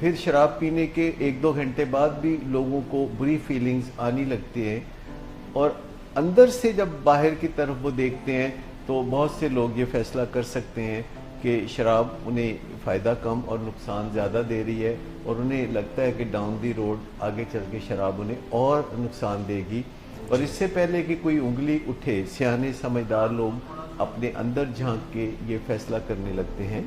پھر شراب پینے کے 1-2 گھنٹے بعد بھی لوگوں کو بری فیلنگز آنے لگتی ہیں، اور اندر سے جب باہر کی طرف وہ دیکھتے ہیں تو بہت سے لوگ یہ فیصلہ کر سکتے ہیں کہ شراب انہیں فائدہ کم اور نقصان زیادہ دے رہی ہے، اور انہیں لگتا ہے کہ ڈاؤن دی روڈ آگے چل کے شراب انہیں اور نقصان دے گی، اور اس سے پہلے کہ کوئی انگلی اٹھے سیانے سمجھدار لوگ اپنے اندر جھانک کے یہ فیصلہ کرنے لگتے ہیں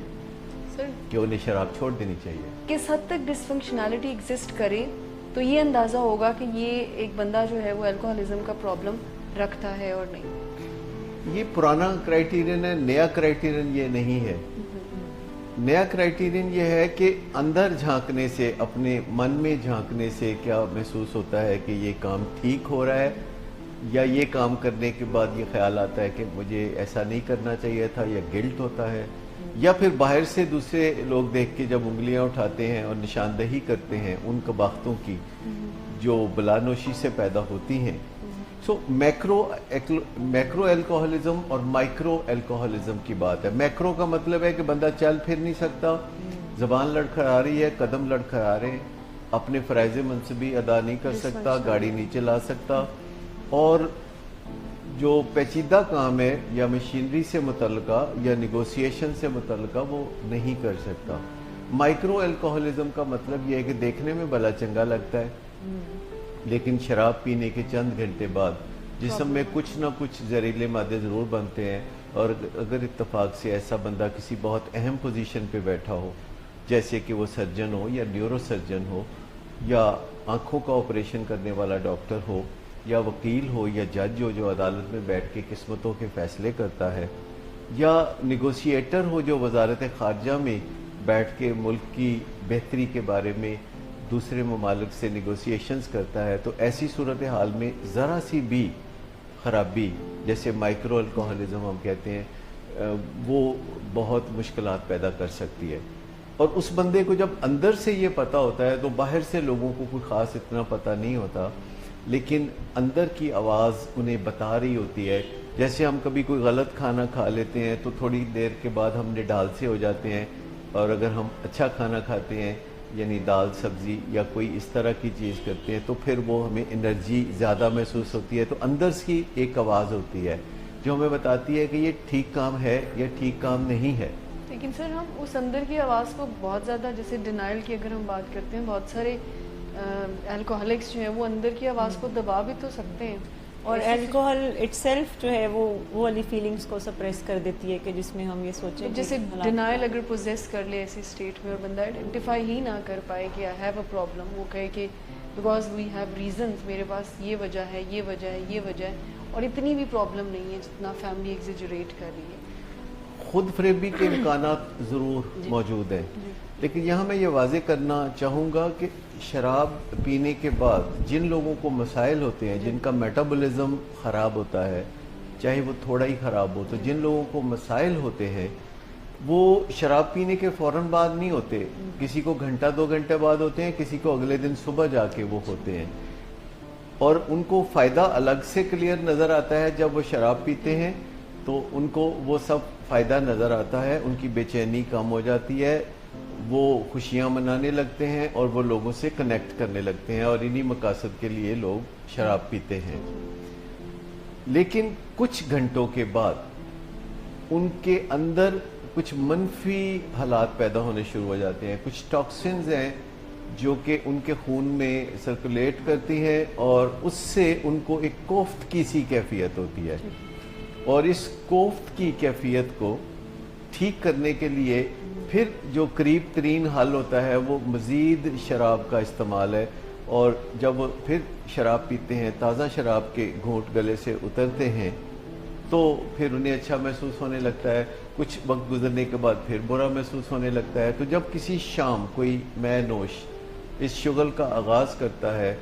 کہ انہیں شراب چھوڑ دینی چاہیے۔ کس حد تک ڈس فنکشنالٹی ایگزسٹ کرے تو یہ اندازہ ہوگا کہ یہ ایک بندہ جو ہے وہ الکوہولزم کا پرابلم رکھتا ہے اور نہیں؟ یہ پرانا کرائیٹیرین ہے، نیا کرائیٹیرین یہ نہیں ہے۔ نیا کرائیٹیرین یہ ہے کہ اندر جھانکنے سے، اپنے من میں جھانکنے سے کیا محسوس ہوتا ہے کہ یہ کام ٹھیک ہو رہا ہے، یا یہ کام کرنے کے بعد یہ خیال آتا ہے کہ مجھے ایسا نہیں کرنا چاہیے تھا، یا گلٹ ہوتا ہے، یا پھر باہر سے دوسرے لوگ دیکھ کے جب انگلیاں اٹھاتے ہیں اور نشاندہی کرتے ہیں ان قباحتوں کی جو بلانوشی سے پیدا ہوتی ہیں۔ سو میکرو الکوہولزم اور مائکرو الکوہولزم کی بات ہے۔ میکرو کا مطلب ہے کہ بندہ چل پھر نہیں سکتا، زبان لڑکھڑا رہی ہے، قدم لڑکھڑا رہے ہیں، اپنے فرائض منصبی ادا نہیں کر سکتا، گاڑی نہیں چلا سکتا، اور جو پیچیدہ کام ہے یا مشینری سے متعلقہ یا نیگوسیشن سے متعلقہ وہ نہیں کر سکتا۔ مائکرو الکوہولزم کا مطلب یہ ہے کہ دیکھنے میں بھلا چنگا لگتا ہے، لیکن شراب پینے کے چند گھنٹے بعد جسم میں کچھ نہ کچھ زہریلے مادے ضرور بنتے ہیں، اور اگر اتفاق سے ایسا بندہ کسی بہت اہم پوزیشن پہ بیٹھا ہو، جیسے کہ وہ سرجن ہو یا نیورو سرجن ہو، یا آنکھوں کا آپریشن کرنے والا ڈاکٹر ہو، یا وکیل ہو، یا جج ہو جو عدالت میں بیٹھ کے قسمتوں کے فیصلے کرتا ہے، یا نیگوشیٹر ہو جو وزارت خارجہ میں بیٹھ کے ملک کی بہتری کے بارے میں دوسرے ممالک سے نیگوسیشنز کرتا ہے، تو ایسی صورتحال میں ذرا سی بھی خرابی، جیسے مائکرو الکوہولزم ہم کہتے ہیں، وہ بہت مشکلات پیدا کر سکتی ہے۔ اور اس بندے کو جب اندر سے یہ پتہ ہوتا ہے تو باہر سے لوگوں کو کوئی خاص اتنا پتہ نہیں ہوتا، لیکن اندر کی آواز انہیں بتا رہی ہوتی ہے۔ جیسے ہم کبھی کوئی غلط کھانا کھا لیتے ہیں تو تھوڑی دیر کے بعد ہم نڈال سے ہو جاتے ہیں، اور اگر ہم اچھا کھانا کھاتے ہیں یعنی دال سبزی یا کوئی اس طرح کی چیز کرتے ہیں تو پھر وہ ہمیں انرجی زیادہ محسوس ہوتی ہے۔ تو اندر کی ایک آواز ہوتی ہے جو ہمیں بتاتی ہے کہ یہ ٹھیک کام ہے یا ٹھیک کام نہیں ہے۔ لیکن سر ہم اس اندر کی آواز کو بہت زیادہ، جیسے ڈینائل کی اگر ہم بات کرتے ہیں، بہت سارے الکوہولکس جو ہیں وہ اندر کی آواز کو دبا بھی تو سکتے ہیں، اور الکوہل اٹ سیلف جو ہے وہ والی فیلنگس کو سپریس کر دیتی ہے کہ جس میں ہم یہ سوچیں جیسے ڈینائل اگر پوزیس کر لے ایسی اسٹیٹ میں اور بندہ آئیڈینٹیفائی ہی نہ کر پائے کہ آئی ہیو اے پرابلم، وہ کہے کہ بیکاز وی ہیو ریزنز، میرے پاس یہ وجہ ہے، یہ وجہ ہے، یہ وجہ ہے، اور اتنی بھی پرابلم نہیں ہے جتنا فیملی ایگزیجریٹ کر رہی ہے۔ خود فریبی کے امکانات ضرور موجود ہیں، لیکن یہاں میں یہ واضح کرنا چاہوں گا کہ شراب پینے کے بعد جن لوگوں کو مسائل ہوتے ہیں، جن کا میٹابولزم خراب ہوتا ہے، چاہے وہ تھوڑا ہی خراب ہو، تو جن لوگوں کو مسائل ہوتے ہیں وہ شراب پینے کے فوراً بعد نہیں ہوتے، کسی کو گھنٹہ 2 گھنٹے بعد ہوتے ہیں، کسی کو اگلے دن صبح جا کے وہ ہوتے ہیں، اور ان کو فائدہ الگ سے کلیئر نظر آتا ہے۔ جب وہ شراب پیتے ہیں تو ان کو وہ سب فائدہ نظر آتا ہے، ان کی بے چینی کم ہو جاتی ہے، وہ خوشیاں منانے لگتے ہیں اور وہ لوگوں سے کنیکٹ کرنے لگتے ہیں، اور انہی مقاصد کے لیے لوگ شراب پیتے ہیں۔ لیکن کچھ گھنٹوں کے بعد ان کے اندر کچھ منفی حالات پیدا ہونے شروع ہو جاتے ہیں، کچھ ٹاکسنز ہیں جو کہ ان کے خون میں سرکولیٹ کرتی ہیں، اور اس سے ان کو ایک کوفت کی سی کیفیت ہوتی ہے، اور اس کوفت کی کیفیت کو ٹھیک کرنے کے لیے پھر جو قریب ترین حل ہوتا ہے وہ مزید شراب کا استعمال ہے، اور جب وہ پھر شراب پیتے ہیں، تازہ شراب کے گھونٹ گلے سے اترتے ہیں تو پھر انہیں اچھا محسوس ہونے لگتا ہے، کچھ وقت گزرنے کے بعد پھر برا محسوس ہونے لگتا ہے۔ تو جب کسی شام کوئی میں نوش اس شغل کا آغاز کرتا ہے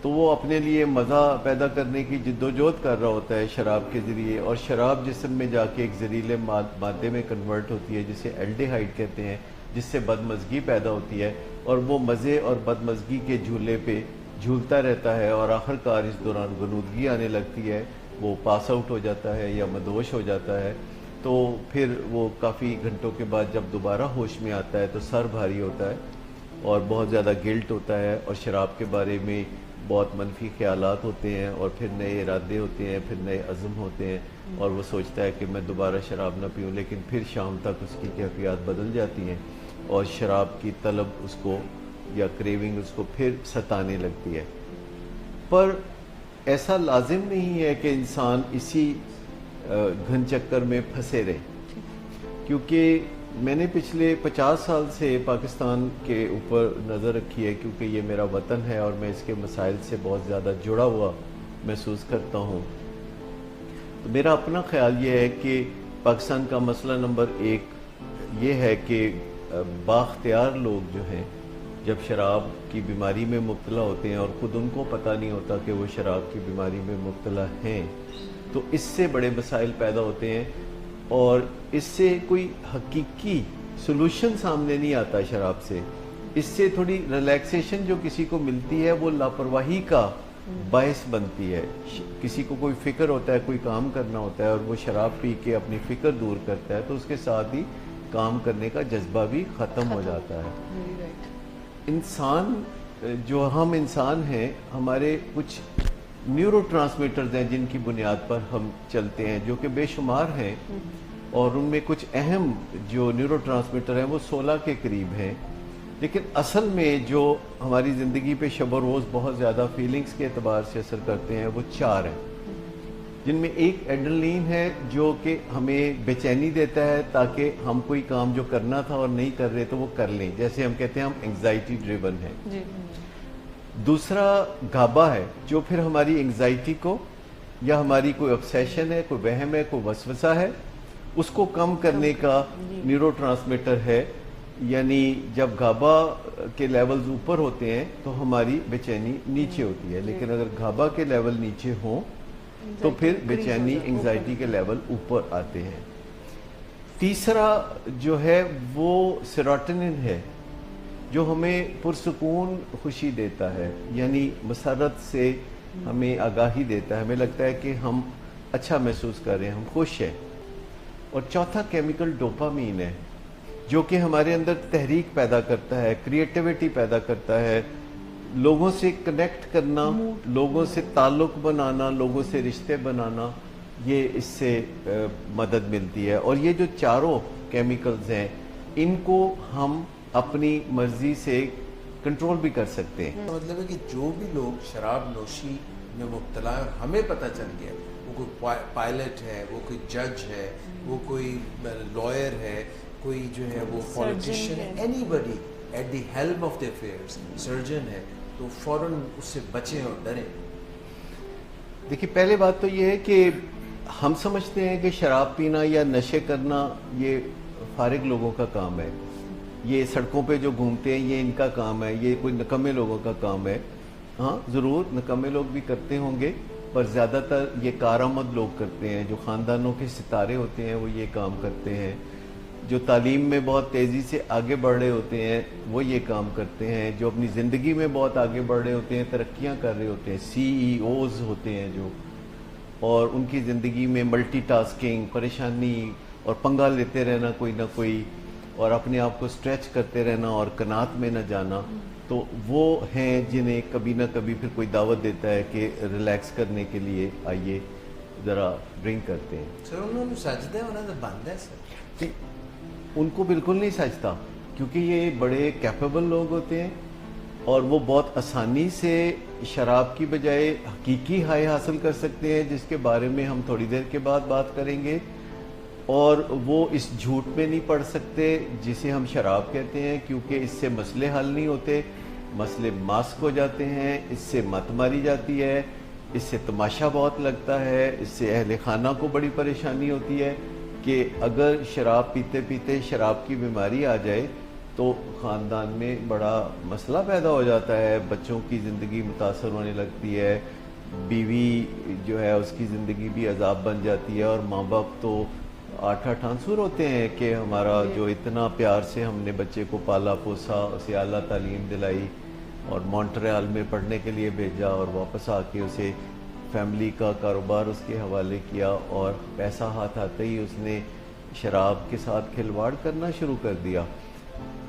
تو وہ اپنے لیے مزہ پیدا کرنے کی جدوجہد کر رہا ہوتا ہے شراب کے ذریعے، اور شراب جسم میں جا کے ایک زہریلے مادے میں کنورٹ ہوتی ہے جسے الڈیہائیڈ کہتے ہیں، جس سے بدمزگی پیدا ہوتی ہے، اور وہ مزے اور بدمزگی کے جھولے پہ جھولتا رہتا ہے، اور آخر کار اس دوران غنودگی آنے لگتی ہے، وہ پاس آؤٹ ہو جاتا ہے یا مدہوش ہو جاتا ہے۔ تو پھر وہ کافی گھنٹوں کے بعد جب دوبارہ ہوش میں آتا ہے تو سر بھاری ہوتا ہے، اور بہت زیادہ گلٹ ہوتا ہے اور شراب کے بارے میں بہت منفی خیالات ہوتے ہیں اور پھر نئے ارادے ہوتے ہیں, پھر نئے عزم ہوتے ہیں اور وہ سوچتا ہے کہ میں دوبارہ شراب نہ پیوں, لیکن پھر شام تک اس کی کیفیات بدل جاتی ہیں اور شراب کی طلب اس کو یا کریونگ اس کو پھر ستانے لگتی ہے. پر ایسا لازم نہیں ہے کہ انسان اسی گھن چکر میں پھنسے رہے, کیونکہ میں نے پچھلے 50 سال سے پاکستان کے اوپر نظر رکھی ہے, کیونکہ یہ میرا وطن ہے اور میں اس کے مسائل سے بہت زیادہ جڑا ہوا محسوس کرتا ہوں. تو میرا اپنا خیال یہ ہے کہ پاکستان کا مسئلہ نمبر 1 یہ ہے کہ بااختیار لوگ جو ہیں جب شراب کی بیماری میں مبتلا ہوتے ہیں اور خود ان کو پتہ نہیں ہوتا کہ وہ شراب کی بیماری میں مبتلا ہیں, تو اس سے بڑے مسائل پیدا ہوتے ہیں اور اس سے کوئی حقیقی سلوشن سامنے نہیں آتا شراب سے. اس سے تھوڑی ریلیکسیشن جو کسی کو ملتی ہے وہ لاپرواہی کا باعث بنتی ہے. کسی کو کوئی فکر ہوتا ہے, کوئی کام کرنا ہوتا ہے اور وہ شراب پی کے اپنی فکر دور کرتا ہے تو اس کے ساتھ ہی کام کرنے کا جذبہ بھی ختم ہو جاتا ہے. انسان جو ہم انسان ہیں, ہمارے کچھ نیورو ٹرانسمیٹرز ہیں جن کی بنیاد پر ہم چلتے ہیں, جو کہ بے شمار ہیں اور ان میں کچھ اہم جو نیورو ٹرانسمیٹر ہیں وہ 16 کے قریب ہیں, لیکن اصل میں جو ہماری زندگی پہ شب و روز بہت زیادہ فیلنگز کے اعتبار سے اثر کرتے ہیں وہ 4 ہیں, جن میں ایک ایڈرنلین ہے جو کہ ہمیں بے چینی دیتا ہے تاکہ ہم کوئی کام جو کرنا تھا اور نہیں کر رہے تو وہ کر لیں, جیسے ہم کہتے ہیں ہم انگزائٹی ڈریون ہیں. دوسرا گابا ہے جو پھر ہماری انگزائٹی کو یا ہماری کوئی obsession ہے, کوئی وہم ہے, کوئی وسوسہ ہے, اس کو کم کرنے کا نیورو ٹرانسمیٹر ہے. یعنی جب گابا کے لیولز اوپر ہوتے ہیں تو ہماری بے چینی نیچے ہوتی ہے, لیکن اگر گابا کے لیول نیچے ہوں تو پھر بے چینی انگزائٹی کے لیول اوپر آتے ہیں. تیسرا جو ہے وہ سیروٹونن ہے جو ہمیں پرسکون خوشی دیتا ہے, یعنی مسرت سے ہمیں آگاہی دیتا ہے, ہمیں لگتا ہے کہ ہم اچھا محسوس کر رہے ہیں, ہم خوش ہیں. اور چوتھا کیمیکل ڈوپامین ہے جو کہ ہمارے اندر تحریک پیدا کرتا ہے, کریٹیوٹی پیدا کرتا ہے, لوگوں سے کنیکٹ کرنا, لوگوں سے تعلق بنانا, لوگوں سے رشتے بنانا, یہ اس سے مدد ملتی ہے. اور یہ جو چاروں کیمیکلز ہیں ان کو ہم اپنی مرضی سے کنٹرول بھی کر سکتے ہیں. مطلب ہے کہ جو بھی لوگ شراب نوشی میں مبتلا ہیں, ہمیں پتہ چل گیا وہ کوئی پائلٹ ہے, وہ کوئی جج ہے, وہ کوئی لائر ہے, کوئی جو ہے وہ پولیٹیشین ہے, anybody at the help of the affairs, surgeon ہے, تو فوراً اس سے بچیں اور ڈریں. دیکھیے پہلے بات تو یہ ہے کہ ہم سمجھتے ہیں کہ شراب پینا یا نشے کرنا یہ فارغ لوگوں کا کام ہے, یہ سڑکوں پہ جو گھومتے ہیں یہ ان کا کام ہے, یہ کوئی نکمے لوگوں کا کام ہے. ہاں ضرور نکمے لوگ بھی کرتے ہوں گے, پر زیادہ تر یہ کارآمد لوگ کرتے ہیں, جو خاندانوں کے ستارے ہوتے ہیں وہ یہ کام کرتے ہیں, جو تعلیم میں بہت تیزی سے آگے بڑھ رہے ہوتے ہیں وہ یہ کام کرتے ہیں, جو اپنی زندگی میں بہت آگے بڑھ رہے ہوتے ہیں, ترقیاں کر رہے ہوتے ہیں, CEOs ہوتے ہیں جو, اور ان کی زندگی میں ملٹی ٹاسکنگ, پریشانی اور پنگا لیتے رہنا کوئی نہ کوئی, اور اپنے آپ کو سٹریچ کرتے رہنا اور قناعت میں نہ جانا, تو وہ ہیں جنہیں کبھی نہ کبھی پھر کوئی دعوت دیتا ہے کہ ریلیکس کرنے کے لیے آئیے ذرا ڈرنک کرتے ہیں. سر انہوں نے سجدہ ہونا تو بند ہے سر, ان کو بالکل نہیں سجتا, کیونکہ یہ بڑے کیپیبل لوگ ہوتے ہیں اور وہ بہت آسانی سے شراب کی بجائے حقیقی ہائی حاصل کر سکتے ہیں, جس کے بارے میں ہم تھوڑی دیر کے بعد بات کریں گے. اور وہ اس جھوٹ میں نہیں پڑ سکتے جسے ہم شراب کہتے ہیں, کیونکہ اس سے مسئلے حل نہیں ہوتے, مسئلے ماسک ہو جاتے ہیں, اس سے مت ماری جاتی ہے, اس سے تماشا بہت لگتا ہے, اس سے اہل خانہ کو بڑی پریشانی ہوتی ہے کہ اگر شراب پیتے پیتے شراب کی بیماری آ جائے تو خاندان میں بڑا مسئلہ پیدا ہو جاتا ہے, بچوں کی زندگی متاثر ہونے لگتی ہے, بیوی جو ہے اس کی زندگی بھی عذاب بن جاتی ہے, اور ماں باپ تو آٹھ آنسور ہوتے ہیں کہ ہمارا جو اتنا پیار سے ہم نے بچے کو پالا پوسا, اسے اعلیٰ تعلیم دلائی اور مونٹریال میں پڑھنے کے لیے بھیجا, اور واپس آ کے اسے فیملی کا کاروبار اس کے حوالے کیا, اور پیسہ ہاتھ آتے ہی اس نے شراب کے ساتھ کھلواڑ کرنا شروع کر دیا.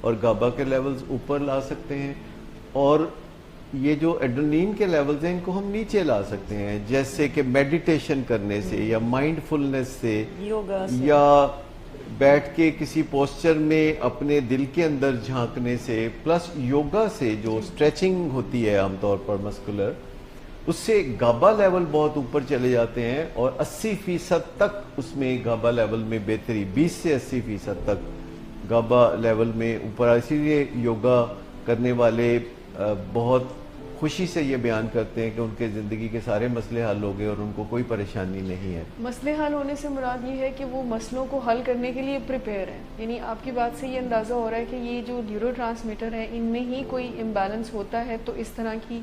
اور GABA کے لیولز اوپر لا سکتے ہیں, اور یہ جو ایڈرینلین کے لیولز ہیں ان کو ہم نیچے لا سکتے ہیں, جیسے کہ میڈیٹیشن کرنے سے یا مائنڈ فلنس سے یوگا سے, یا بیٹھ کے کسی پوسچر میں اپنے دل کے اندر جھانکنے سے, پلس یوگا سے جو اسٹریچنگ ہوتی ہے عام طور پر مسکولر, اس سے GABA لیول بہت اوپر چلے جاتے ہیں اور 80% تک اس میں GABA لیول میں بہتری, 20 سے 80% تک GABA لیول میں اوپر. اسی لیے یوگا کرنے والے بہت خوشی سے یہ بیان کرتے ہیں کہ ان کے زندگی کے سارے مسئلے حل ہو گئے اور ان کو کوئی پریشانی نہیں ہے. مسئلے حل ہونے سے مراد یہ ہے کہ وہ مسئلوں کو حل کرنے کے لیے پریپیئر ہیں. یعنی آپ کی بات سے یہ اندازہ ہو رہا ہے کہ یہ جو نیورو ٹرانسمیٹر ہیں ان میں ہی کوئی امبیلنس ہوتا ہے تو اس طرح کی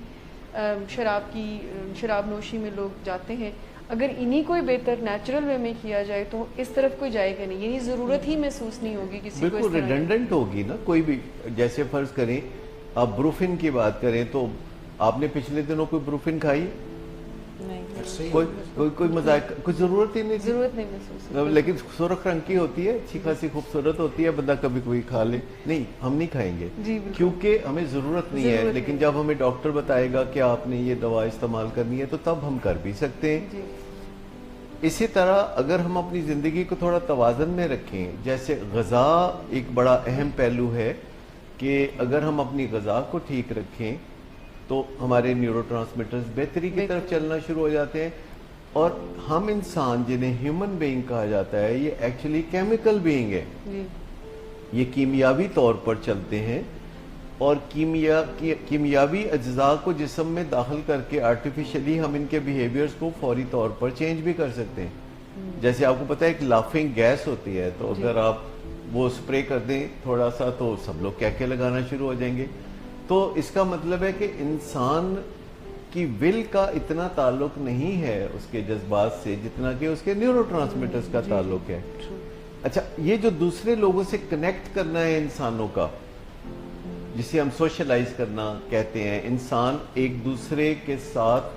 شراب نوشی میں لوگ جاتے ہیں. اگر انہی کوئی بہتر نیچرل وے میں کیا جائے تو اس طرف کوئی جائے گا نہیں, یعنی ضرورت ہی محسوس نہیں ہوگی کسی کو. بالکل ریڈنڈنٹ ہوگی نا کوئی بھی. جیسے فرض کریں آپ بروفن کی بات کریں تو آپ نے پچھلے دنوں کوئی بروفن کھائی؟ کوئی مذائق, کوئی ضرورت ہی نہیں, ضرورت نہیں محسوس. لیکن سرخ رنگ کی ہوتی ہے, اچھی خاصی خوبصورت ہوتی ہے, بندہ کبھی کوئی کھا لے. نہیں, ہم نہیں کھائیں گے کیونکہ ہمیں ضرورت نہیں ہے. لیکن جب ہمیں ڈاکٹر بتائے گا کہ آپ نے یہ دوا استعمال کرنی ہے تو تب ہم کر بھی سکتے ہیں. اسی طرح اگر ہم اپنی زندگی کو تھوڑا توازن میں رکھیں, جیسے غذا ایک بڑا اہم پہلو ہے کہ اگر ہم اپنی غذا کو ٹھیک رکھیں تو ہمارے نیورو ٹرانسمیٹرز بہتری کی طرف چلنا شروع ہو جاتے ہیں. اور ہم انسان جنہیں ہیومن بینگ کہا جاتا ہے یہ ایکچولی کیمیکل بینگ ہے. یہ کیمیاوی طور پر چلتے ہیں اور کیمیاوی اجزاء کو جسم میں داخل کر کے آرٹیفیشلی ہم ان کے بیہیویئرز کو فوری طور پر چینج بھی کر سکتے ہیں. جیسے آپ کو پتہ ہے ایک لافنگ گیس ہوتی ہے, تو اگر آپ وہ اسپرے کر دیں تھوڑا سا تو سب لوگ کہکے لگانا شروع ہو جائیں گے. تو اس کا مطلب ہے کہ انسان کی ول کا اتنا تعلق نہیں ہے اس کے جذبات سے جتنا کہ اس کے نیورو ٹرانسمیٹرز کا تعلق ہے. اچھا, یہ جو دوسرے لوگوں سے کنیکٹ کرنا ہے انسانوں کا, جسے ہم سوشلائز کرنا کہتے ہیں, انسان ایک دوسرے کے ساتھ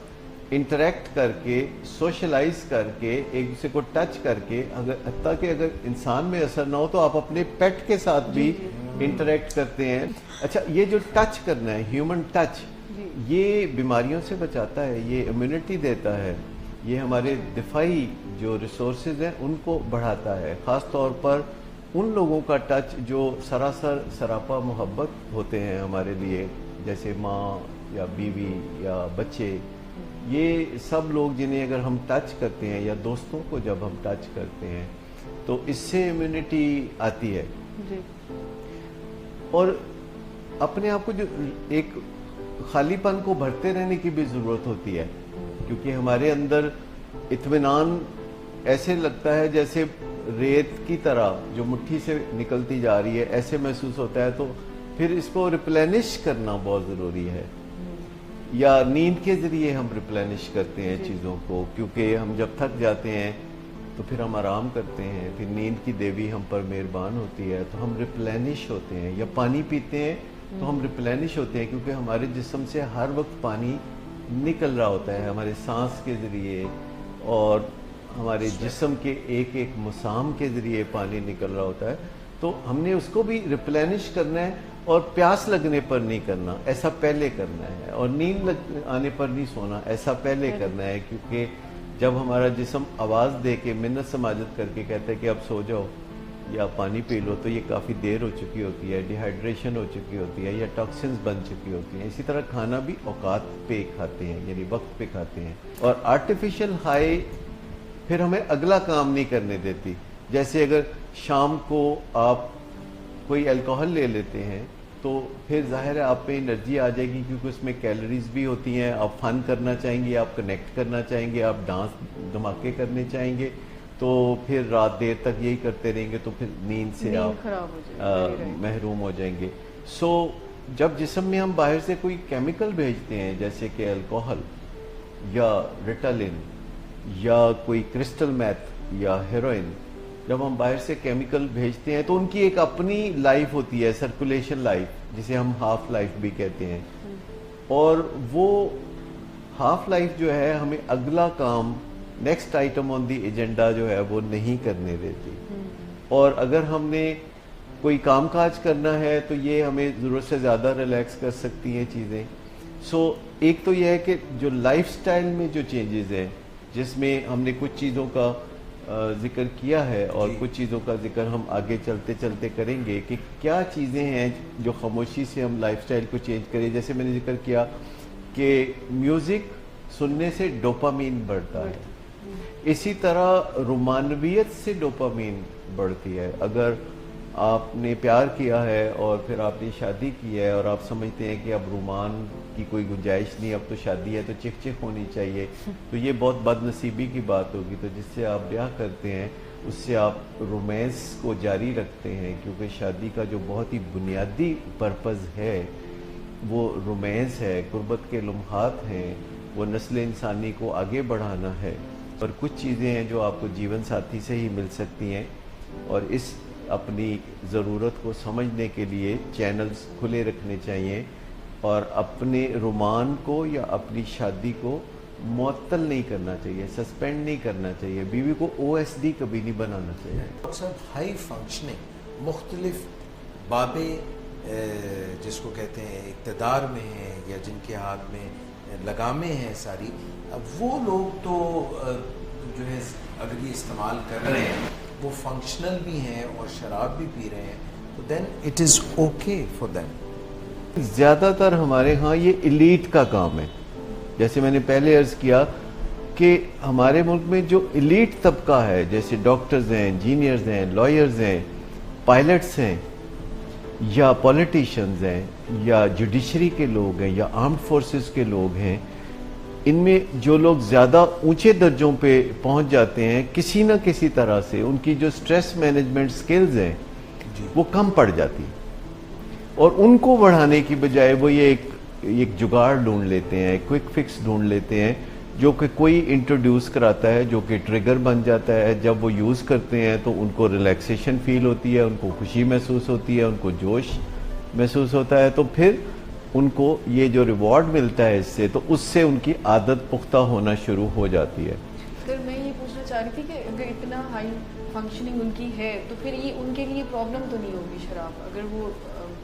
انٹریکٹ کر کے, سوشلائز کر کے, ایک دوسرے کو ٹچ کر کے, حتیٰ کہ اگر انسان میں اثر نہ ہو تو آپ اپنے پیٹ کے ساتھ بھی انٹریکٹ کرتے ہیں. اچھا, یہ جو ٹچ کرنا ہے, ہیومن ٹچ, یہ بیماریوں سے بچاتا ہے, یہ امیونٹی دیتا ہے, یہ ہمارے دفاعی جو ریسورسز ہیں ان کو بڑھاتا ہے. خاص طور پر ان لوگوں کا ٹچ جو سراسر سراپا محبت ہوتے ہیں ہمارے لیے, جیسے ماں یا بیوی یا بچے, یہ سب لوگ جنہیں اگر ہم ٹچ کرتے ہیں یا دوستوں کو جب ہم ٹچ کرتے ہیں تو اس سے امیونٹی آتی ہے. اور اپنے آپ کو جو ایک خالی پن کو بھرتے رہنے کی بھی ضرورت ہوتی ہے, کیونکہ ہمارے اندر اطمینان ایسے لگتا ہے جیسے ریت کی طرح جو مٹھی سے نکلتی جا رہی ہے, ایسے محسوس ہوتا ہے. تو پھر اس کو ریپلینش کرنا بہت ضروری ہے, یا نیند کے ذریعے ہم ریپلینش کرتے ہیں چیزوں کو, کیونکہ ہم جب تھک جاتے ہیں تو پھر ہم آرام کرتے ہیں, پھر نیند کی دیوی ہم پر مہربان ہوتی ہے تو ہم ریپلینش ہوتے ہیں. یا پانی پیتے ہیں تو ہم ریپلینش ہوتے ہیں, کیونکہ ہمارے جسم سے ہر وقت پانی نکل رہا ہوتا ہے ہمارے سانس کے ذریعے, اور ہمارے جسم کے ایک ایک مسام کے ذریعے پانی نکل رہا ہوتا ہے. تو ہم نے اس کو بھی ریپلینش کرنا ہے, اور پیاس لگنے پر نہیں کرنا, ایسا پہلے کرنا ہے. اور نیند آنے پر نہیں سونا, ایسا پہلے کرنا ہے, کیونکہ جب ہمارا جسم آواز دے کے منت سماجت کر کے کہتا ہے کہ اب سو جاؤ یا پانی پی لو, تو یہ کافی دیر ہو چکی ہوتی ہے, ڈیہائیڈریشن ہو چکی ہوتی ہے, یا ٹاکسنز بن چکی ہوتی ہیں. اسی طرح کھانا بھی اوقات پہ کھاتے ہیں, یعنی وقت پہ کھاتے ہیں. اور آرٹیفیشل ہائی پھر ہمیں اگلا کام نہیں کرنے دیتی. جیسے اگر شام کو آپ کوئی الکوہل لے لیتے ہیں تو پھر ظاہر ہے آپ پہ انرجی آ جائے گی, کیونکہ اس میں کیلوریز بھی ہوتی ہیں, آپ فن کرنا چاہیں گے, آپ کنیکٹ کرنا چاہیں گے, آپ ڈانس دھماکے کرنے چاہیں گے, تو پھر رات دیر تک یہی کرتے رہیں گے, تو پھر نیند سے آپ محروم ہو جائیں گے. سو جب جسم میں ہم باہر سے کوئی کیمیکل بھیجتے ہیں, جیسے کہ الکوہل یا ریٹالن یا کوئی کرسٹل میتھ یا ہیروئن, جب ہم باہر سے کیمیکل بھیجتے ہیں تو ان کی ایک اپنی لائف ہوتی ہے, سرکولیشن لائف, جسے ہم ہاف لائف بھی کہتے ہیں. اور وہ ہاف لائف جو ہے ہمیں اگلا کام, next item on the agenda جو ہے وہ نہیں کرنے دیتی. اور اگر ہم نے کوئی کام کاج کرنا ہے تو یہ ہمیں ضرورت سے زیادہ ریلیکس کر سکتی ہیں چیزیں. سو ایک تو یہ ہے کہ جو لائف سٹائل میں جو چینجز ہیں جس میں ہم نے کچھ چیزوں کا ذکر کیا ہے اور کچھ چیزوں کا ذکر ہم آگے چلتے چلتے کریں گے کہ کیا چیزیں ہیں جو خاموشی سے ہم لائف سٹائل کو چینج کریں. جیسے میں نے ذکر کیا کہ میوزک سننے سے ڈوپامین بڑھتا ہے, اسی طرح رومانویت سے ڈوپامین بڑھتی ہے. اگر آپ نے پیار کیا ہے اور پھر آپ نے شادی کی ہے اور آپ سمجھتے ہیں کہ اب رومان کی کوئی گنجائش نہیں, اب تو شادی ہے تو چک چک ہونی چاہیے, تو یہ بہت بد نصیبی کی بات ہوگی. تو جس سے آپ بیاہ کرتے ہیں اس سے آپ رومانس کو جاری رکھتے ہیں, کیونکہ شادی کا جو بہت ہی بنیادی پرپز ہے وہ رومانس ہے, قربت کے لمحات ہیں, وہ نسل انسانی کو آگے بڑھانا ہے. اور کچھ چیزیں ہیں جو آپ کو جیون ساتھی سے ہی مل سکتی ہیں, اور اس اپنی ضرورت کو سمجھنے کے لیے چینلز کھلے رکھنے چاہیے اور اپنے رومان کو یا اپنی شادی کو معطل نہیں کرنا چاہیے, سسپینڈ نہیں کرنا چاہیے, بیوی کو OSD کبھی نہیں بنانا چاہیے. اکثر ہائی فنکشننگ مختلف بابیں جس کو کہتے ہیں اقتدار میں ہیں یا جن کے ہاتھ میں لگامیں ہیں ساری, اب وہ لوگ تو جو ہے اگر یہ استعمال کر رہے ہیں وہ فنکشنل بھی ہیں اور شراب بھی پی رہے ہیں تو then it is okay for them. زیادہ تر ہمارے ہاں یہ ایلیٹ کا کام ہے. جیسے میں نے پہلے عرض کیا کہ ہمارے ملک میں جو ایلیٹ طبقہ ہے, جیسے ڈاکٹرز ہیں, انجینئرز ہیں, لائرز ہیں, پائلٹس ہیں, یا پولیٹیشنز ہیں, یا جوڈیشری کے لوگ ہیں, یا آرمڈ فورسز کے لوگ ہیں, ان میں جو لوگ زیادہ اونچے درجوں پہ پہنچ جاتے ہیں کسی نہ کسی طرح سے ان کی جو سٹریس مینجمنٹ سکلز ہیں وہ کم پڑ جاتی, اور ان کو بڑھانے کی بجائے وہ یہ ایک جگاڑ ڈھونڈ لیتے ہیں, کوئک فکس ڈھونڈ لیتے ہیں جو کہ کوئی انٹروڈیوس کراتا ہے, جو کہ ٹریگر بن جاتا ہے. جب وہ یوز کرتے ہیں تو ان کو ریلیکسیشن فیل ہوتی ہے, ان کو خوشی محسوس ہوتی ہے, ان کو جوش محسوس ہوتا ہے, تو پھر ان کو یہ جو ریوارڈ ملتا ہے اس سے, تو اس سے ان کی عادت پختہ ہونا شروع ہو جاتی ہے. سر میں یہ پوچھنا چاہ رہی تھی کہ اگر اتنا ہائی فنکشننگ ان کی ہے تو پھر یہ ان کے لیے پرابلم تو نہیں ہوگی شراب, اگر وہ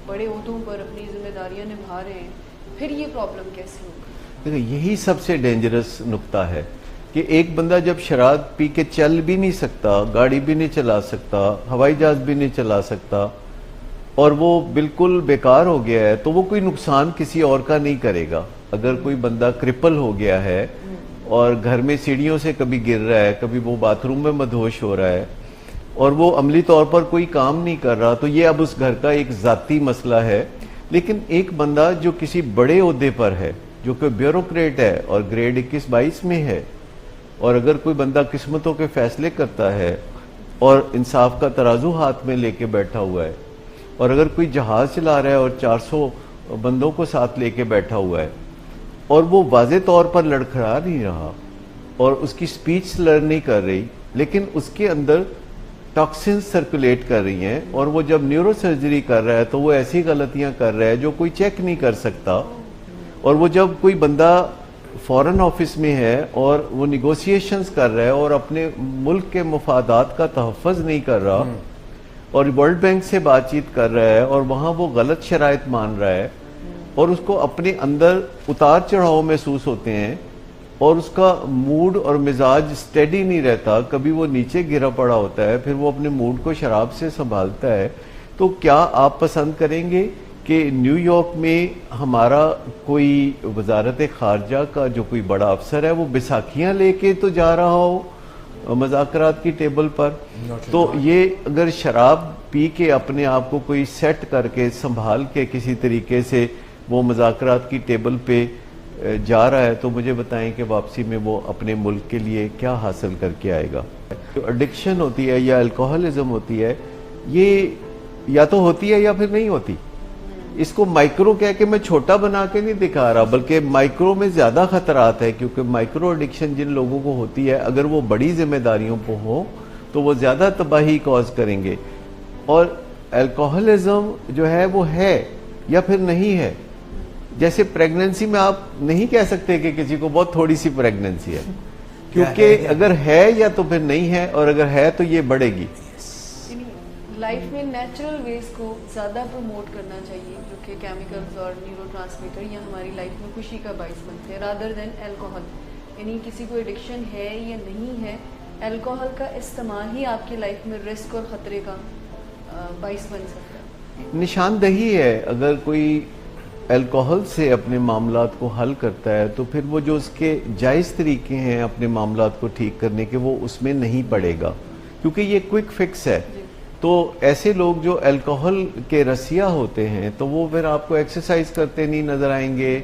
بڑے عہدوں پر اپنی ذمہ داریاں نبھا رہے ہیں پھر یہ پرابلم کیسے ہوگی؟ دیکھیں یہی سب سے ڈینجرس نقطہ ہے کہ ایک بندہ جب شراب پی کے چل بھی نہیں سکتا, گاڑی بھی نہیں چلا سکتا, ہوائی جہاز بھی نہیں چلا سکتا, اور وہ بالکل بیکار ہو گیا ہے, تو وہ کوئی نقصان کسی اور کا نہیں کرے گا. اگر کوئی بندہ کرپل ہو گیا ہے اور گھر میں سیڑھیوں سے کبھی گر رہا ہے, کبھی وہ باتھ روم میں مدہوش ہو رہا ہے, اور وہ عملی طور پر کوئی کام نہیں کر رہا, تو یہ اب اس گھر کا ایک ذاتی مسئلہ ہے. لیکن ایک بندہ جو کسی بڑے عہدے پر ہے, جو کہ بیوروکریٹ ہے اور گریڈ 21-22 میں ہے, اور اگر کوئی بندہ قسمتوں کے فیصلے کرتا ہے اور انصاف کا ترازو ہاتھ میں لے کے بیٹھا ہوا ہے, اور اگر کوئی جہاز چلا رہا ہے اور 400 بندوں کو ساتھ لے کے بیٹھا ہوا ہے, اور وہ واضح طور پر لڑکھڑا نہیں رہا اور اس کی سپیچ سلر نہیں کر رہی, لیکن اس کے اندر ٹاکسنز سرکولیٹ کر رہی ہیں, اور وہ جب نیورو سرجری کر رہا ہے تو وہ ایسی غلطیاں کر رہا ہے جو کوئی چیک نہیں کر سکتا, اور وہ جب کوئی بندہ فورن آفس میں ہے اور وہ نیگوسیشنز کر رہا ہے اور اپنے ملک کے مفادات کا تحفظ نہیں کر رہا, اور ورلڈ بینک سے بات چیت کر رہا ہے اور وہاں وہ غلط شرائط مان رہا ہے, اور اس کو اپنے اندر اتار چڑھاؤ محسوس ہوتے ہیں, اور اس کا موڈ اور مزاج سٹیڈی نہیں رہتا, کبھی وہ نیچے گرا پڑا ہوتا ہے, پھر وہ اپنے موڈ کو شراب سے سنبھالتا ہے, تو کیا آپ پسند کریں گے کہ نیو یارک میں ہمارا کوئی وزارت خارجہ کا جو کوئی بڑا افسر ہے وہ بیساکھیاں لے کے تو جا رہا ہو مذاکرات کی ٹیبل پر؟ تو یہ اگر شراب پی کے اپنے آپ کو کوئی سیٹ کر کے سنبھال کے کسی طریقے سے وہ مذاکرات کی ٹیبل پہ جا رہا ہے, تو مجھے بتائیں کہ واپسی میں وہ اپنے ملک کے لیے کیا حاصل کر کے آئے گا. جو ایڈکشن ہوتی ہے یا الکوہلزم ہوتی ہے, یہ یا تو ہوتی ہے یا پھر نہیں ہوتی. اس کو مائکرو کہہ کے میں چھوٹا بنا کے نہیں دکھا رہا, بلکہ مائکرو میں زیادہ خطرات ہے, کیونکہ مائکرو ایڈکشن جن لوگوں کو ہوتی ہے اگر وہ بڑی ذمہ داریوں پہ ہو تو وہ زیادہ تباہی کاز کریں گے. اور الکوہلزم جو ہے وہ ہے یا پھر نہیں ہے. جیسے پریگننسی میں آپ نہیں کہہ سکتے کہ کسی کو بہت تھوڑی سی پریگننسی ہے, کیونکہ اگر ہے یا تو پھر نہیں ہے, اور اگر ہے تو یہ بڑھے گی. لائف میں نیچرل ویز کو زیادہ پروموٹ کرنا چاہیے جو کہ کیمیکلز اور نیورو ٹرانسمیٹر یا ہماری لائف میں خوشی کا باعث بنتے ہیں رادر دین الکوہل. یعنی کسی کو ایڈکشن ہے یا نہیں ہے, الکوہل کا استعمال ہی آپ کی لائف میں رسک اور خطرے کا باعث بن سکتا ہے. نشاندہی ہے اگر کوئی الکوہل سے اپنے معاملات کو حل کرتا ہے تو پھر وہ جو اس کے جائز طریقے ہیں اپنے معاملات کو ٹھیک کرنے کے وہ اس میں نہیں پڑے گا, کیونکہ یہ کوئک فکس ہے. تو ایسے لوگ جو الکوہل کے رسیا ہوتے ہیں تو وہ پھر آپ کو ایکسرسائز کرتے نہیں نظر آئیں گے,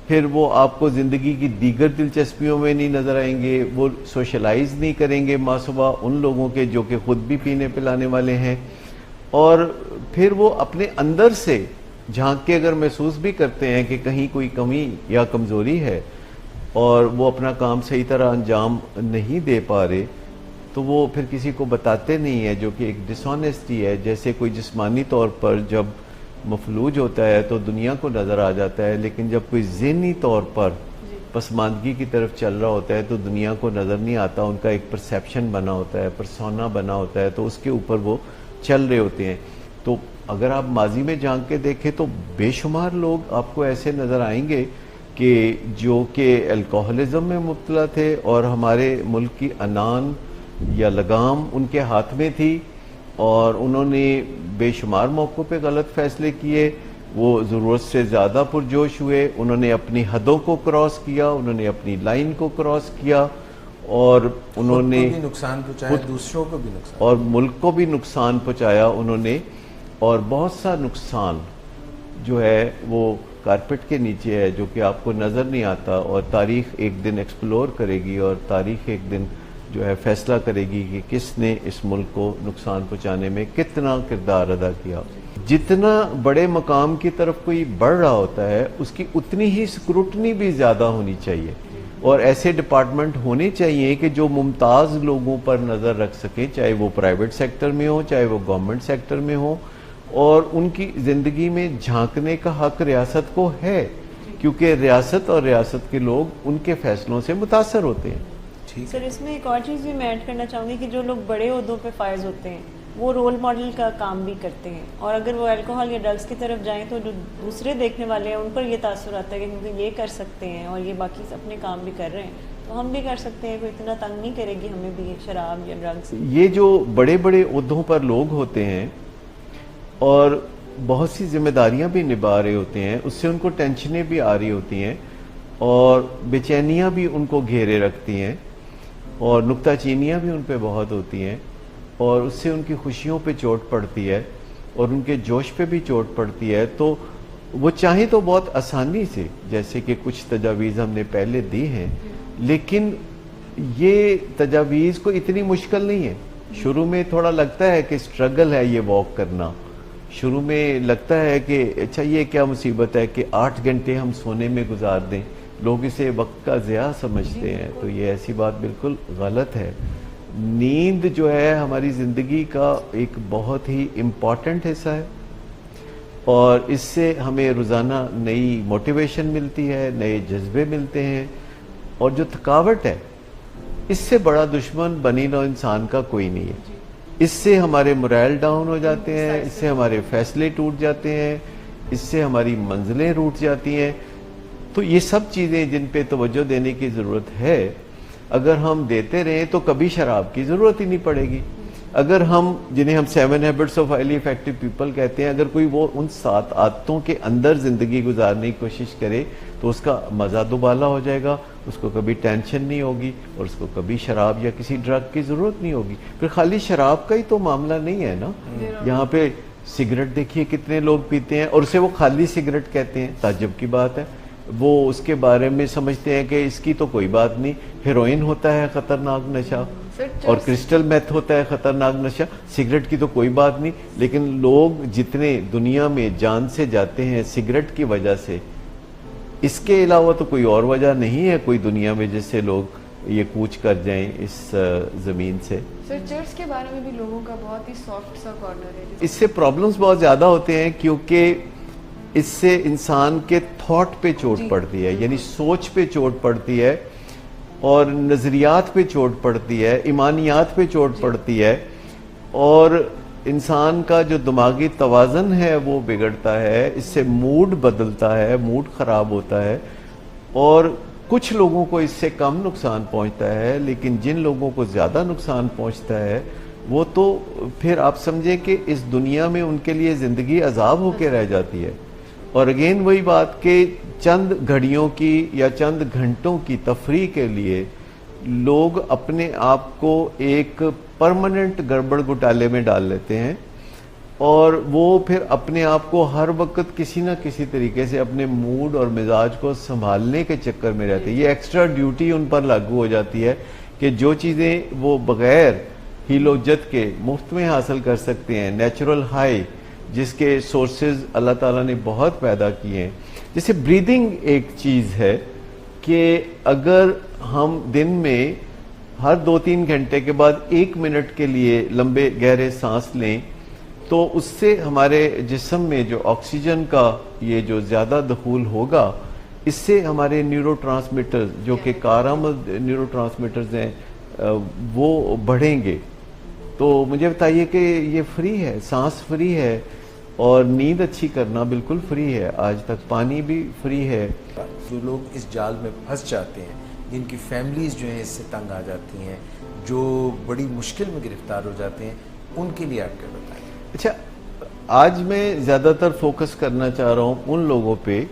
پھر وہ آپ کو زندگی کی دیگر دلچسپیوں میں نہیں نظر آئیں گے, وہ سوشلائز نہیں کریں گے ماسوا ان لوگوں کے جو کہ خود بھی پینے پلانے والے ہیں, اور پھر وہ اپنے اندر سے جھانک کے اگر محسوس بھی کرتے ہیں کہ کہیں کوئی کمی یا کمزوری ہے اور وہ اپنا کام صحیح طرح انجام نہیں دے پا رہے تو وہ پھر کسی کو بتاتے نہیں ہے, جو کہ ایک ڈس آنیسٹی ہے. جیسے کوئی جسمانی طور پر جب مفلوج ہوتا ہے تو دنیا کو نظر آ جاتا ہے, لیکن جب کوئی ذہنی طور پر پسماندگی کی طرف چل رہا ہوتا ہے تو دنیا کو نظر نہیں آتا, ان کا ایک پرسیپشن بنا ہوتا ہے, پرسونا بنا ہوتا ہے, تو اس کے اوپر وہ چل رہے ہوتے ہیں. تو اگر آپ ماضی میں جھانک کے دیکھیں تو بے شمار لوگ آپ کو ایسے نظر آئیں گے کہ جو کہ الکوہلزم میں مبتلا تھے اور ہمارے ملک کی انان یا لگام ان کے ہاتھ میں تھی اور انہوں نے بے شمار موقعوں پہ غلط فیصلے کیے, وہ ضرورت سے زیادہ پرجوش ہوئے, انہوں نے اپنی حدوں کو کراس کیا, انہوں نے اپنی لائن کو کراس کیا اور انہوں نے خود کو بھی نقصان پہنچایا, دوسروں کو بھی نقصان, اور ملک کو بھی نقصان پہنچایا انہوں نے. اور بہت سا نقصان جو ہے وہ کارپٹ کے نیچے ہے جو کہ آپ کو نظر نہیں آتا, اور تاریخ ایک دن ایکسپلور کرے گی اور تاریخ ایک دن جو ہے فیصلہ کرے گی کہ کس نے اس ملک کو نقصان پہنچانے میں کتنا کردار ادا کیا. جتنا بڑے مقام کی طرف کوئی بڑھ رہا ہوتا ہے اس کی اتنی ہی سکروٹنی بھی زیادہ ہونی چاہیے, اور ایسے ڈپارٹمنٹ ہونے چاہیے کہ جو ممتاز لوگوں پر نظر رکھ سکیں, چاہے وہ پرائیویٹ سیکٹر میں ہو چاہے وہ گورنمنٹ سیکٹر میں ہو, اور ان کی زندگی میں جھانکنے کا حق ریاست کو ہے, کیونکہ ریاست اور ریاست کے لوگ ان کے فیصلوں سے متاثر ہوتے ہیں. سر اس میں ایک اور چیز بھی میں ایڈ کرنا چاہوں گی کہ جو لوگ بڑے عہدوں پہ فائز ہوتے ہیں وہ رول ماڈل کا کام بھی کرتے ہیں, اور اگر وہ الکوہل یا ڈرگس کی طرف جائیں تو جو دوسرے دیکھنے والے ہیں ان پر یہ تاثر آتا ہے کہ کیونکہ یہ کر سکتے ہیں اور یہ باقی اپنے کام بھی کر رہے ہیں تو ہم بھی کر سکتے ہیں, کوئی اتنا تنگ نہیں کرے گی ہمیں بھی شراب یا ڈرگس. یہ جو بڑے بڑے عہدوں پر لوگ ہوتے ہیں اور بہت سی ذمہ داریاں بھی نبھا رہے ہوتے ہیں, اس سے ان کو ٹینشنیں بھی آ رہی ہوتی ہیں اور بے چینیاں بھی ان کو گھیرے رکھتی ہیں اور نکتہ چینیاں بھی ان پہ بہت ہوتی ہیں, اور اس سے ان کی خوشیوں پہ چوٹ پڑتی ہے اور ان کے جوش پہ بھی چوٹ پڑتی ہے. تو وہ چاہیں تو بہت آسانی سے, جیسے کہ کچھ تجاویز ہم نے پہلے دی ہیں, لیکن یہ تجاویز کو اتنی مشکل نہیں ہے. شروع میں تھوڑا لگتا ہے کہ اسٹرگل ہے یہ واک کرنا, شروع میں لگتا ہے کہ اچھا یہ کیا مصیبت ہے کہ 8 گھنٹے ہم سونے میں گزار دیں, لوگ اسے وقت کا ضیاع سمجھتے ہیں, تو یہ ایسی بات بالکل غلط ہے. نیند جو ہے ہماری زندگی کا ایک بہت ہی امپورٹنٹ حصہ ہے, اور اس سے ہمیں روزانہ نئی موٹیویشن ملتی ہے, نئے جذبے ملتے ہیں, اور جو تھکاوٹ ہے اس سے بڑا دشمن بنی نوع انسان کا کوئی نہیں ہے. اس سے ہمارے مورائل ڈاؤن ہو جاتے ہیں, اس سے ہمارے فیصلے ٹوٹ جاتے ہیں, اس سے ہماری منزلیں روٹ جاتی ہیں. تو یہ سب چیزیں جن پہ توجہ دینے کی ضرورت ہے, اگر ہم دیتے رہیں تو کبھی شراب کی ضرورت ہی نہیں پڑے گی. اگر ہم جنہیں ہم 7 habits of highly effective people کہتے ہیں, اگر کوئی وہ ان 7 عادتوں کے اندر زندگی گزارنے کی کوشش کرے تو اس کا مزہ دوبالا ہو جائے گا, اس کو کبھی ٹینشن نہیں ہوگی اور اس کو کبھی شراب یا کسی ڈرگ کی ضرورت نہیں ہوگی. پھر خالی شراب کا ہی تو معاملہ نہیں ہے نا, یہاں پہ سگریٹ دیکھیے کتنے لوگ پیتے ہیں اور اسے وہ خالی سگریٹ کہتے ہیں, تعجب کی بات ہے. وہ اس کے بارے میں سمجھتے ہیں کہ اس کی تو کوئی بات نہیں, ہیروئن ہوتا ہے خطرناک نشہ اور کرسٹل میتھ ہوتا ہے خطرناک نشہ, سگریٹ کی تو کوئی بات نہیں. لیکن لوگ جتنے دنیا میں جان سے جاتے ہیں سگریٹ کی وجہ سے, اس کے علاوہ تو کوئی اور وجہ نہیں ہے کوئی دنیا میں جس سے لوگ یہ کوچ کر جائیں اس زمین سے. سر چرچ کے بارے میں بھی لوگوں کا بہت ہی سافٹ سا کارنر ہے, اس سے پرابلمز بہت زیادہ ہوتے ہیں کیونکہ اس سے انسان کے تھاٹ پہ چوٹ پڑتی ہے, یعنی سوچ پہ چوٹ پڑتی ہے اور نظریات پہ چوٹ پڑتی ہے, ایمانیات پہ چوٹ پڑتی ہے, اور انسان کا جو دماغی توازن ہے وہ بگڑتا ہے، اس سے موڈ بدلتا ہے، موڈ خراب ہوتا ہے، اور کچھ لوگوں کو اس سے کم نقصان پہنچتا ہے، لیکن جن لوگوں کو زیادہ نقصان پہنچتا ہے وہ تو پھر آپ سمجھیں کہ اس دنیا میں ان کے لیے زندگی عذاب ہو کے رہ جاتی ہے۔ اور اگین وہی بات کہ چند گھڑیوں کی یا چند گھنٹوں کی تفریح کے لیے لوگ اپنے آپ کو ایک پرماننٹ گڑبڑ گھوٹالے میں ڈال لیتے ہیں، اور وہ پھر اپنے آپ کو ہر وقت کسی نہ کسی طریقے سے اپنے موڈ اور مزاج کو سنبھالنے کے چکر میں رہتے ہیں۔ یہ ایکسٹرا ڈیوٹی ان پر لاگو ہو جاتی ہے کہ جو چیزیں وہ بغیر ہیل و جت کے مفت میں حاصل کر سکتے ہیں، نیچرل ہائی جس کے سورسز اللہ تعالیٰ نے بہت پیدا کیے ہیں، جیسے بریدنگ ایک چیز ہے کہ اگر ہم دن میں ہر 2-3 گھنٹے کے بعد 1 منٹ کے لیے لمبے گہرے سانس لیں تو اس سے ہمارے جسم میں جو آکسیجن کا یہ جو زیادہ دخول ہوگا، اس سے ہمارے نیورو ٹرانسمیٹرز جو کہ کارآمد نیورو ٹرانسمیٹرز ہیں وہ بڑھیں گے۔ تو مجھے بتائیے کہ یہ فری ہے، سانس فری ہے، اور نیند اچھی کرنا بالکل فری ہے، آج تک پانی بھی فری ہے۔ جو لوگ اس جال میں پھنس جاتے ہیں، جن کی فیملیز جو ہیں اس سے تنگ آ جاتی ہیں، جو بڑی مشکل میں گرفتار ہو جاتے ہیں، ان کے لیے آپ کیا بتائیں؟ اچھا، آج میں زیادہ تر فوکس کرنا چاہ رہا ہوں ان لوگوں پہ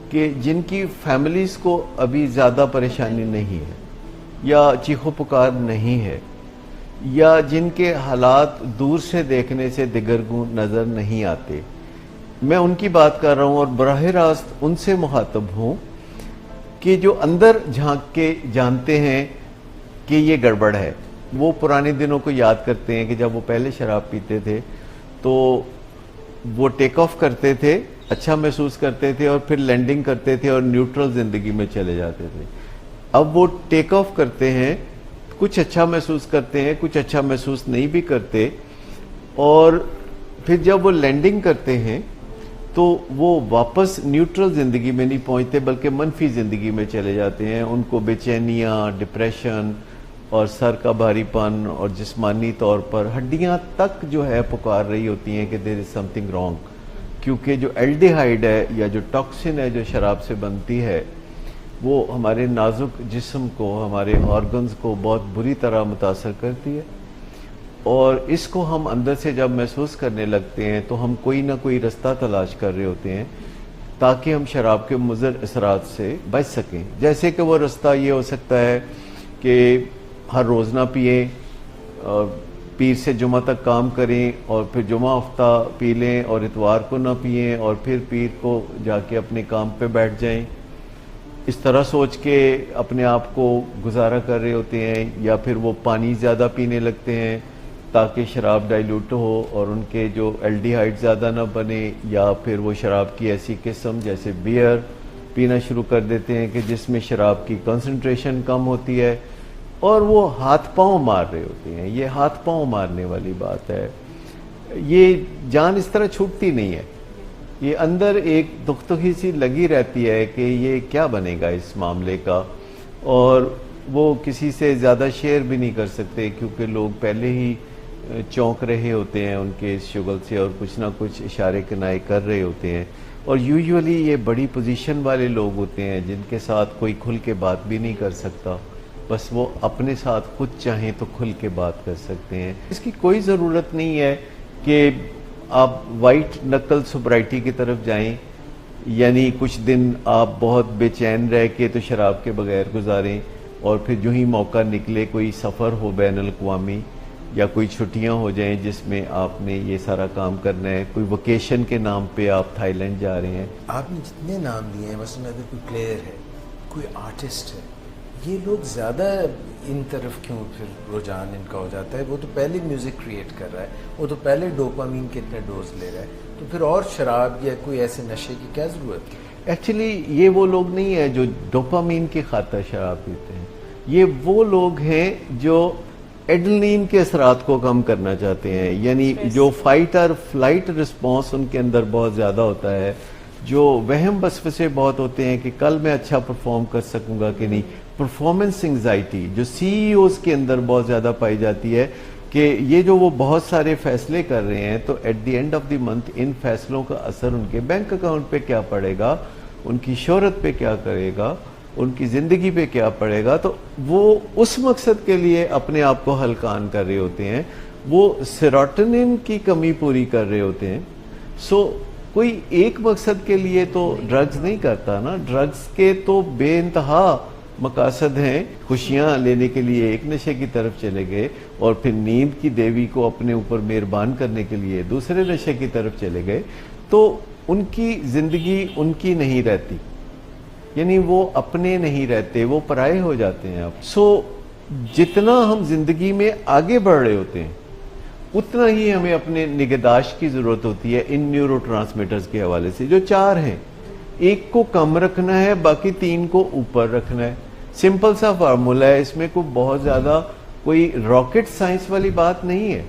کہ جن کی فیملیز کو ابھی زیادہ پریشانی نہیں ہے، یا چیخو پکار نہیں ہے، یا جن کے حالات دور سے دیکھنے سے دگرگوں نظر نہیں آتے۔ میں ان کی بات کر رہا ہوں، اور براہ راست ان سے مخاطب ہوں کہ جو اندر جھانک کے جانتے ہیں کہ یہ گڑبڑ ہے۔ وہ پرانے دنوں کو یاد کرتے ہیں کہ جب وہ پہلے شراب پیتے تھے تو وہ ٹیک آف کرتے تھے، اچھا محسوس کرتے تھے، اور پھر لینڈنگ کرتے تھے اور نیوٹرل زندگی میں چلے جاتے تھے۔ اب وہ ٹیک آف کرتے ہیں، کچھ اچھا محسوس کرتے ہیں، کچھ اچھا محسوس نہیں بھی کرتے، اور پھر جب وہ لینڈنگ کرتے ہیں تو وہ واپس نیوٹرل زندگی میں نہیں پہنچتے بلکہ منفی زندگی میں چلے جاتے ہیں۔ ان کو بے چینیاں، ڈپریشن اور سر کا بھاری پن، اور جسمانی طور پر ہڈیاں تک جو ہے پکار رہی ہوتی ہیں کہ دیر از سم تھنگ رانگ، کیونکہ جو الڈیہائیڈ ہے یا جو ٹاکسن ہے جو شراب سے بنتی ہے وہ ہمارے نازک جسم کو، ہمارے آرگنز کو بہت بری طرح متاثر کرتی ہے، اور اس کو ہم اندر سے جب محسوس کرنے لگتے ہیں تو ہم کوئی نہ کوئی رستہ تلاش کر رہے ہوتے ہیں تاکہ ہم شراب کے مضر اثرات سے بچ سکیں۔ جیسے کہ وہ رستہ یہ ہو سکتا ہے کہ ہر روز نہ پئیں، اور پیر سے جمعہ تک کام کریں، اور پھر جمعہ ہفتہ پی لیں، اور اتوار کو نہ پئیں، اور پھر پیر کو جا کے اپنے کام پہ بیٹھ جائیں۔ اس طرح سوچ کے اپنے آپ کو گزارا کر رہے ہوتے ہیں، یا پھر وہ پانی زیادہ پینے لگتے ہیں تاکہ شراب ڈائیلوٹ ہو اور ان کے جو الڈیہائیڈ زیادہ نہ بنے، یا پھر وہ شراب کی ایسی قسم جیسے بیئر پینا شروع کر دیتے ہیں کہ جس میں شراب کی کنسنٹریشن کم ہوتی ہے، اور وہ ہاتھ پاؤں مار رہے ہوتے ہیں۔ یہ ہاتھ پاؤں مارنے والی بات ہے، یہ جان اس طرح چھوٹتی نہیں ہے، یہ اندر ایک دختگی سی لگی رہتی ہے کہ یہ کیا بنے گا اس معاملے کا، اور وہ کسی سے زیادہ شیئر بھی نہیں کر سکتے کیونکہ لوگ پہلے ہی چونک رہے ہوتے ہیں ان کے اس شغل سے، اور کچھ نہ کچھ اشارے کنائے کر رہے ہوتے ہیں، اور یوزولی یہ بڑی پوزیشن والے لوگ ہوتے ہیں جن کے ساتھ کوئی کھل کے بات بھی نہیں کر سکتا، بس وہ اپنے ساتھ خود چاہیں تو کھل کے بات کر سکتے ہیں۔ اس کی کوئی ضرورت نہیں ہے کہ آپ وائٹ نکل سوبرائٹی کی طرف جائیں، یعنی کچھ دن آپ بہت بے چین رہ کے تو شراب کے بغیر گزاریں، اور پھر جو ہی موقع نکلے، کوئی سفر ہو بین الاقوامی یا کوئی چھٹیاں ہو جائیں جس میں آپ نے یہ سارا کام کرنا ہے، کوئی ویکیشن کے نام پہ آپ تھائی لینڈ جا رہے ہیں۔ آپ نے جتنے نام لیے ہیں، مثلا اگر کوئی پلیئر ہے، کوئی آرٹسٹ ہے، یہ لوگ زیادہ ان طرف کیوں پھر رجحان ان کا ہو جاتا ہے؟ وہ تو پہلے میوزک کریٹ کر رہا ہے، وہ تو پہلے ڈوپامین کے اتنے ڈوز لے رہا ہے، تو پھر اور شراب یا کوئی ایسے نشے کی کیا ضرورت ہے؟ ایکچولی یہ وہ لوگ نہیں ہیں جو ڈوپامین کی خاطر شراب پیتے ہیں، یہ وہ لوگ ہیں جو ایڈرینلین کے اثرات کو کم کرنا چاہتے ہیں، یعنی جو فائٹ اور فلائٹ رسپانس ان کے اندر بہت زیادہ ہوتا ہے، جو وہم وسوسے بہت ہوتے ہیں کہ کل میں اچھا پرفارم کر سکوں گا کہ نہیں، پرفارمنس انگزائٹی جو سی ای اوز کے اندر بہت زیادہ پائی جاتی ہے کہ یہ جو وہ بہت سارے فیصلے کر رہے ہیں تو at the end of the month ان فیصلوں کا اثر ان کے بینک اکاؤنٹ پہ کیا پڑے گا, ان کی شہرت پہ کیا کرے گا, ان کی زندگی پہ کیا پڑے گا. تو وہ اس مقصد کے لیے اپنے آپ کو ہلکان کر رہے ہوتے ہیں, وہ سیروٹونن کی کمی پوری کر رہے ہوتے ہیں. سو کوئی ایک مقصد کے لیے تو ڈرگز نہیں کرتا نا, ڈرگز کے تو بے انتہا مقاصد ہیں. خوشیاں لینے کے لیے ایک نشے کی طرف چلے گئے اور پھر نیند کی دیوی کو اپنے اوپر مہربان کرنے کے لیے دوسرے نشے کی طرف چلے گئے. تو ان کی زندگی ان کی نہیں رہتی, یعنی وہ اپنے نہیں رہتے, وہ پرائے ہو جاتے ہیں. اب سو جتنا ہم زندگی میں آگے بڑھ رہے ہوتے ہیں اتنا ہی ہمیں اپنے نگہداشت کی ضرورت ہوتی ہے ان نیورو ٹرانسمیٹرز کے حوالے سے, جو 4 ہیں. ایک کو کم رکھنا ہے, باقی 3 کو اوپر رکھنا ہے. سمپل سا فارمولا ہے, اس میں کوئی بہت زیادہ کوئی راکٹ سائنس والی بات نہیں ہے.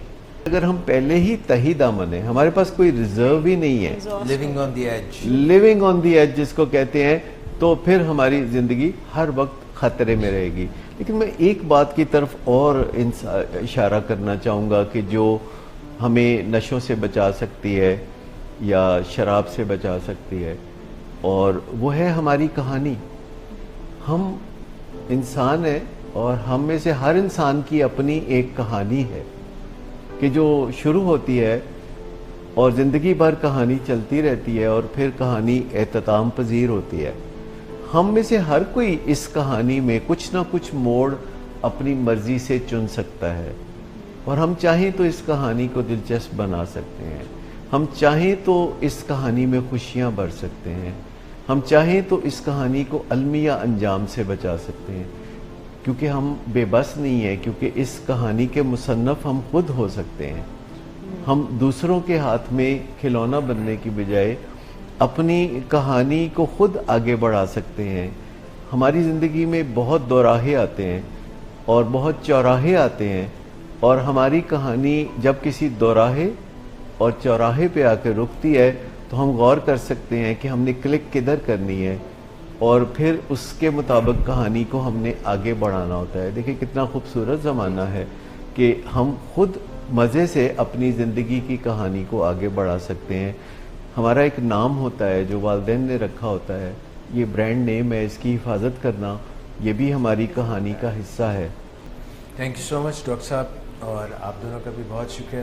اگر ہم پہلے ہی تہی دامن ہیں, ہمارے پاس کوئی ریزرو ہی نہیں ہے, living on the edge, living on the edge جس کو کہتے ہیں, تو پھر ہماری زندگی ہر وقت خطرے میں رہے گی. لیکن میں ایک بات کی طرف اور اشارہ کرنا چاہوں گا کہ جو ہمیں نشوں سے بچا سکتی ہے یا شراب سے بچا سکتی ہے, اور وہ ہے ہماری کہانی. ہم انسان ہیں اور ہم میں سے ہر انسان کی اپنی ایک کہانی ہے کہ جو شروع ہوتی ہے اور زندگی بھر کہانی چلتی رہتی ہے اور پھر کہانی اختتام پذیر ہوتی ہے. ہم میں سے ہر کوئی اس کہانی میں کچھ نہ کچھ موڑ اپنی مرضی سے چن سکتا ہے, اور ہم چاہیں تو اس کہانی کو دلچسپ بنا سکتے ہیں, ہم چاہیں تو اس کہانی میں خوشیاں بھر سکتے ہیں, ہم چاہیں تو اس کہانی کو المیہ انجام سے بچا سکتے ہیں, کیونکہ ہم بے بس نہیں ہیں, کیونکہ اس کہانی کے مصنف ہم خود ہو سکتے ہیں. ہم دوسروں کے ہاتھ میں کھلونا بننے کی بجائے اپنی کہانی کو خود آگے بڑھا سکتے ہیں. ہماری زندگی میں بہت دوراہے آتے ہیں اور بہت چوراہے آتے ہیں, اور ہماری کہانی جب کسی دوراہے اور چوراہے پہ آ کے رکتی ہے تو ہم غور کر سکتے ہیں کہ ہم نے کلک کدھر کرنی ہے, اور پھر اس کے مطابق کہانی کو ہم نے آگے بڑھانا ہوتا ہے. دیکھیں کتنا خوبصورت زمانہ ہے کہ ہم خود مزے سے اپنی زندگی کی کہانی کو آگے بڑھا سکتے ہیں. ہمارا ایک نام ہوتا ہے جو والدین نے رکھا ہوتا ہے, یہ برانڈ نیم ہے, اس کی حفاظت کرنا یہ بھی ہماری کہانی کا حصہ ہے. Thank you so much doctor صاحب, اور آپ دونوں کا بھی بہت شکریہ.